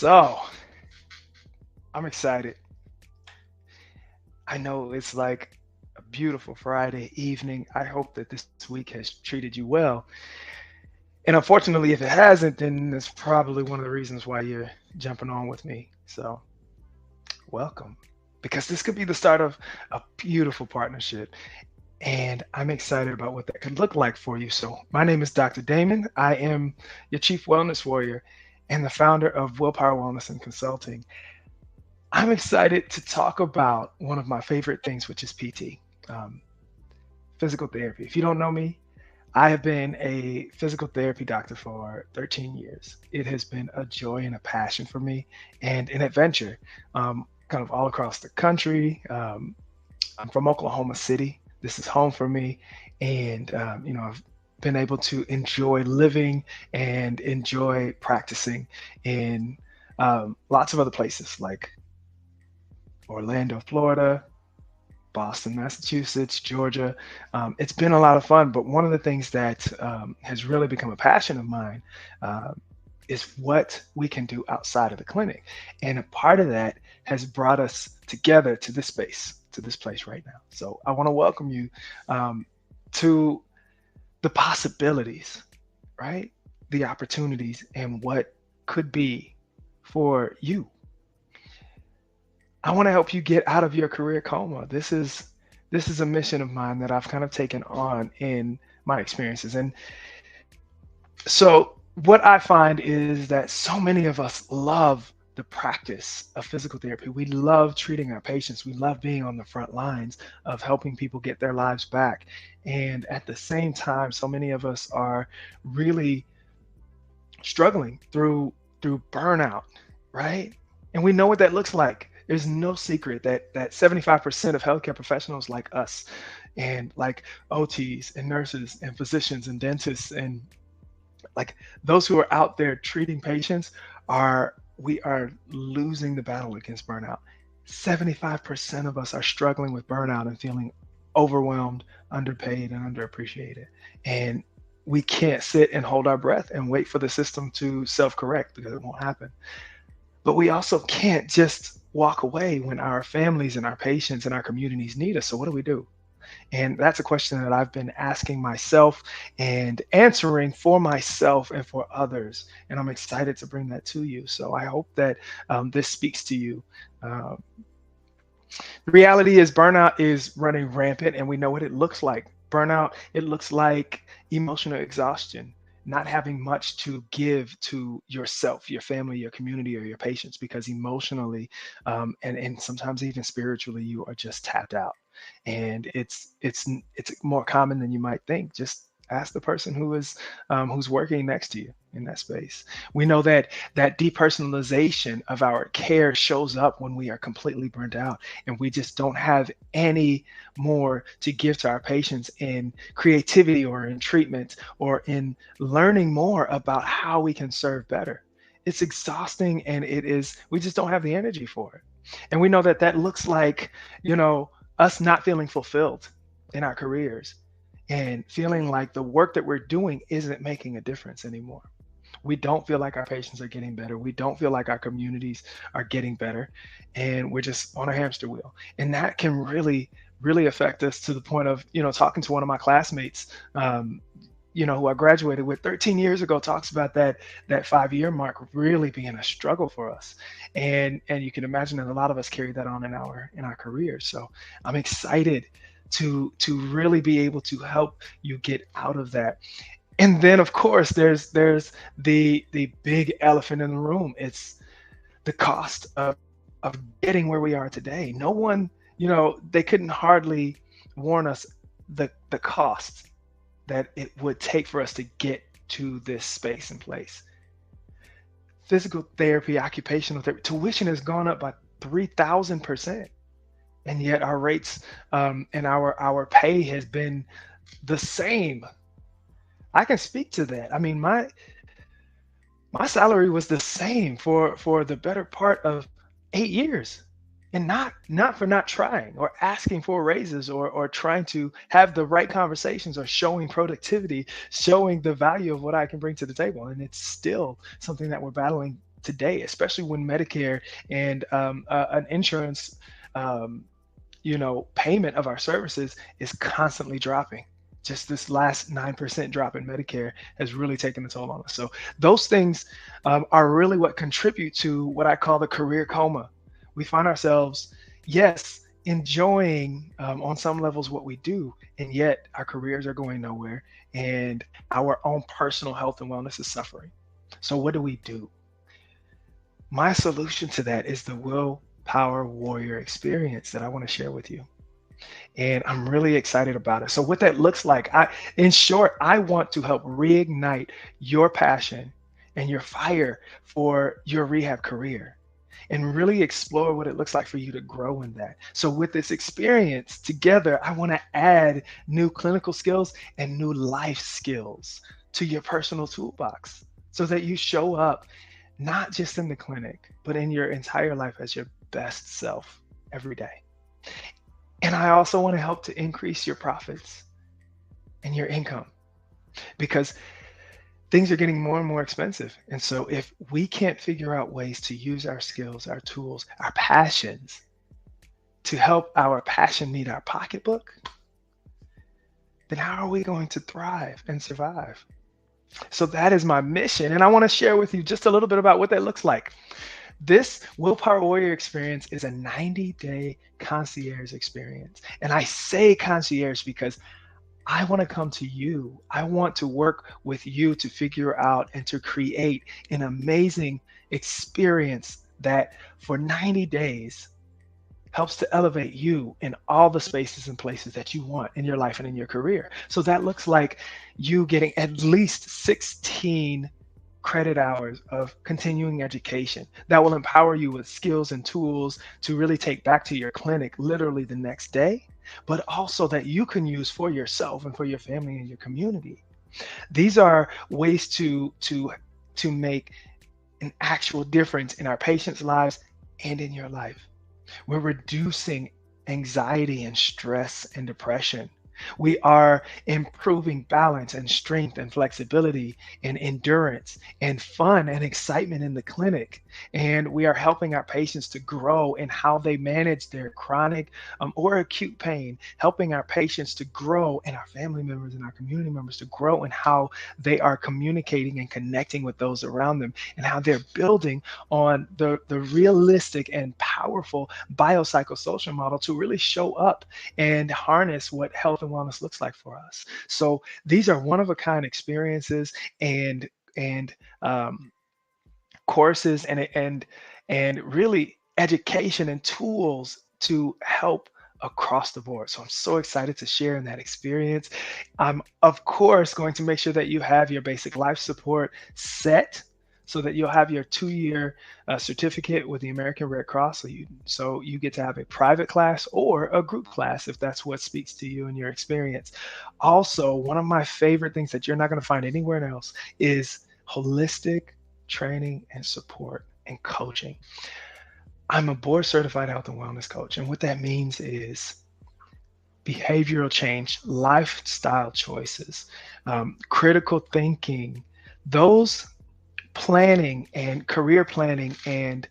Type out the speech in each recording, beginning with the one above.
So I'm excited. I know it's like a beautiful Friday evening. I hope that this week has treated you well. And unfortunately, if it hasn't, then that's probably one of the reasons why you're jumping on with me. So welcome. Because this could be the start of a beautiful partnership. And I'm excited about what that could look like for you. So, my name is Dr. Damon. I am your chief wellness warrior and the founder of Willpower Wellness and Consulting. I'm excited to talk about one of my favorite things, which is PT, um, physical therapy. If you don't know me, I have been a physical therapy doctor for 13 years. It has been a joy and a passion for me and an adventure, kind of all across the country. I'm from Oklahoma City. This is home for me. And, I've been able to enjoy living and enjoy practicing in lots of other places like Orlando, Florida, Boston, Massachusetts, Georgia. It's been a lot of fun, but one of the things that has really become a passion of mine uh, is what we can do outside of the clinic. And a part of that has brought us together to this space, to this place right now. So I want to welcome you um, to the possibilities, right? The opportunities and what could be for you. I want to help you get out of your career coma. This is a mission of mine that I've kind of taken on in my experiences. And so what I find is that so many of us love the practice of physical therapy. We love treating our patients. We love being on the front lines of helping people get their lives back. And at the same time, so many of us are really struggling through burnout, right? And we know what that looks like. There's no secret that 75% of healthcare professionals like us and like OTs and nurses and physicians and dentists and like those who are out there treating patients are we are losing the battle against burnout. 75% of us are struggling with burnout and feeling overwhelmed, underpaid, and underappreciated. And we can't sit and hold our breath and wait for the system to self correct because it won't happen. But we also can't just walk away when our families and our patients and our communities need us. So, what do we do? And that's a question that I've been asking myself and answering for myself and for others. And I'm excited to bring that to you. So I hope that this speaks to you. Uh, the reality is, burnout is running rampant, and we know what it looks like. Burnout, it looks like emotional exhaustion, not having much to give to yourself, your family, your community, or your patients, because emotionally and sometimes even spiritually, you are just tapped out. And it's more common than you might think. Just ask the person who's working next to you in that space. We know that depersonalization of our care shows up when we are completely burnt out and we just don't have any more to give to our patients in creativity or in treatment or in learning more about how we can serve better. It's exhausting and we just don't have the energy for it. And we know that looks like, you know, us not feeling fulfilled in our careers and feeling like the work that we're doing isn't making a difference anymore. We don't feel like our patients are getting better. We don't feel like our communities are getting better. And we're just on a hamster wheel. And that can really, really affect us to the point of, talking to one of my classmates, who I graduated with 13 years ago, talks about that 5 year mark really being a struggle for us. And you can imagine that a lot of us carry that on in our careers. So I'm excited to really be able to help you get out of that. And then of course there's the big elephant in the room. It's the cost of getting where we are today. No one, they couldn't hardly warn us the cost that it would take for us to get to this space and place. Physical therapy, occupational therapy, tuition has gone up by 3,000%, and yet our rates and our pay has been the same. I can speak to that. I mean, my salary was the same for the better part of 8 years, and not for not trying or asking for raises or trying to have the right conversations or showing productivity, showing the value of what I can bring to the table. And it's still something that we're battling today, especially when Medicare and an insurance, um, payment of our services is constantly dropping. Just this last 9% drop in Medicare has really taken a toll on us. So those things are really what contribute to what I call the career coma. We find ourselves, yes, enjoying on some levels what we do, and yet our careers are going nowhere, and our own personal health and wellness is suffering. So what do we do? My solution to that is the Willpower Warrior experience that I want to share with you. And I'm really excited about it. So what that looks like, in short, I want to help reignite your passion and your fire for your rehab career and really explore what it looks like for you to grow in that. So with this experience together, I want to add new clinical skills and new life skills to your personal toolbox so that you show up not just in the clinic, but in your entire life as your best self every day. And I also want to help to increase your profits and your income because things are getting more and more expensive. And so if we can't figure out ways to use our skills, our tools, our passions to help our passion meet our pocketbook, then how are we going to thrive and survive? So that is my mission. And I want to share with you just a little bit about what that looks like. This Willpower Warrior experience is a 90-day concierge experience. And I say concierge because I want to come to you. I want to work with you to figure out and to create an amazing experience that for 90 days helps to elevate you in all the spaces and places that you want in your life and in your career. So that looks like you getting at least 16 credit hours of continuing education that will empower you with skills and tools to really take back to your clinic literally the next day, but also that you can use for yourself and for your family and your community. These are ways to make an actual difference in our patients' lives and in your life. We're reducing anxiety and stress and depression. We are improving balance and strength and flexibility and endurance and fun and excitement in the clinic. And we are helping our patients to grow in how they manage their chronic or acute pain, helping our patients to grow and our family members and our community members to grow in how they are communicating and connecting with those around them and how they're building on the realistic and powerful biopsychosocial model to really show up and harness what health and wellness looks like for us. So these are one of a kind experiences and courses and really education and tools to help across the board. So I'm so excited to share in that experience. I'm of course going to make sure that you have your basic life support set so that you'll have your 2-year certificate with the American Red Cross. So you get to have a private class or a group class if that's what speaks to you and your experience. Also, one of my favorite things that you're not going to find anywhere else is holistic training and support and coaching. I'm a board certified health and wellness coach. And what that means is behavioral change, lifestyle choices, critical thinking, those planning and career planning and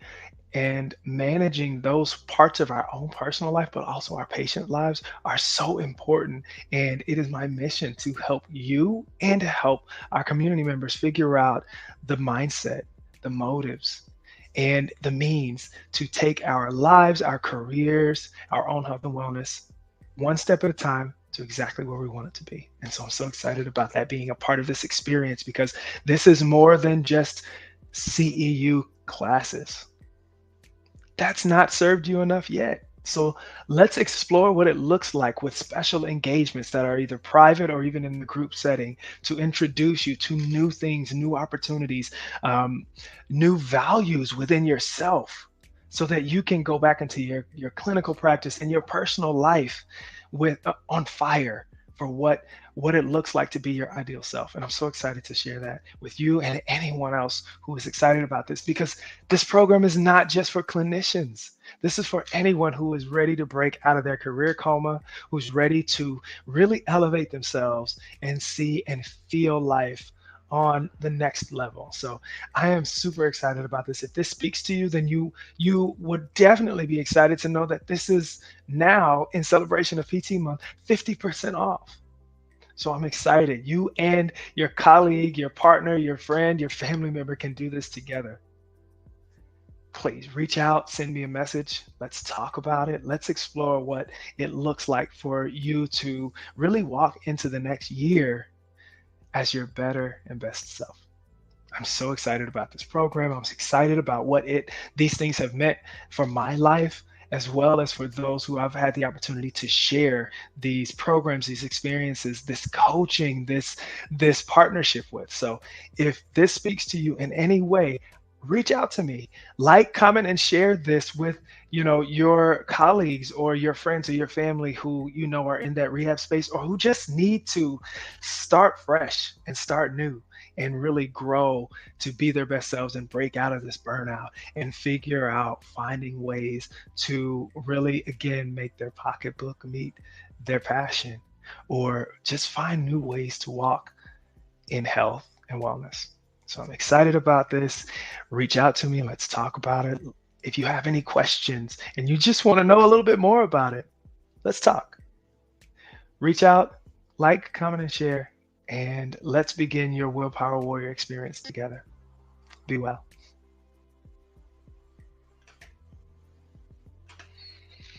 managing those parts of our own personal life, but also our patient lives are so important. And it is my mission to help you and to help our community members figure out the mindset, the motives, and the means to take our lives, our careers, our own health and wellness one step at a time to exactly where we want it to be. And so I'm so excited about that being a part of this experience because this is more than just CEU classes. That's not served you enough yet. So let's explore what it looks like with special engagements that are either private or even in the group setting to introduce you to new things, new opportunities, new values within yourself so that you can go back into your clinical practice and your personal life with on fire for what it looks like to be your ideal self. And I'm so excited to share that with you and anyone else who is excited about this because this program is not just for clinicians. This is for anyone who is ready to break out of their career coma, who's ready to really elevate themselves and see and feel life on the next level. So I am super excited about this. If this speaks to you, then you would definitely be excited to know that this is now in celebration of PT month, 50% off. So I'm excited. You and your colleague, your partner, your friend, your family member can do this together. Please reach out, send me a message. Let's talk about it. Let's explore what it looks like for you to really walk into the next year as your better and best self. I'm so excited about this program. I'm excited about what it these things have meant for my life as well as for those who I've had the opportunity to share these programs, these experiences, this coaching, this partnership with. So if this speaks to you in any way, reach out to me. Like, comment, and share this with your colleagues or your friends or your family who are in that rehab space or who just need to start fresh and start new and really grow to be their best selves and break out of this burnout and figure out finding ways to really again make their pocketbook meet their passion or just find new ways to walk in health and wellness. So I'm excited about this. Reach out to me. Let's talk about it. If you have any questions and you just want to know a little bit more about it, let's talk. Reach out, like, comment, and share, and let's begin your Willpower Warrior experience together. Be well.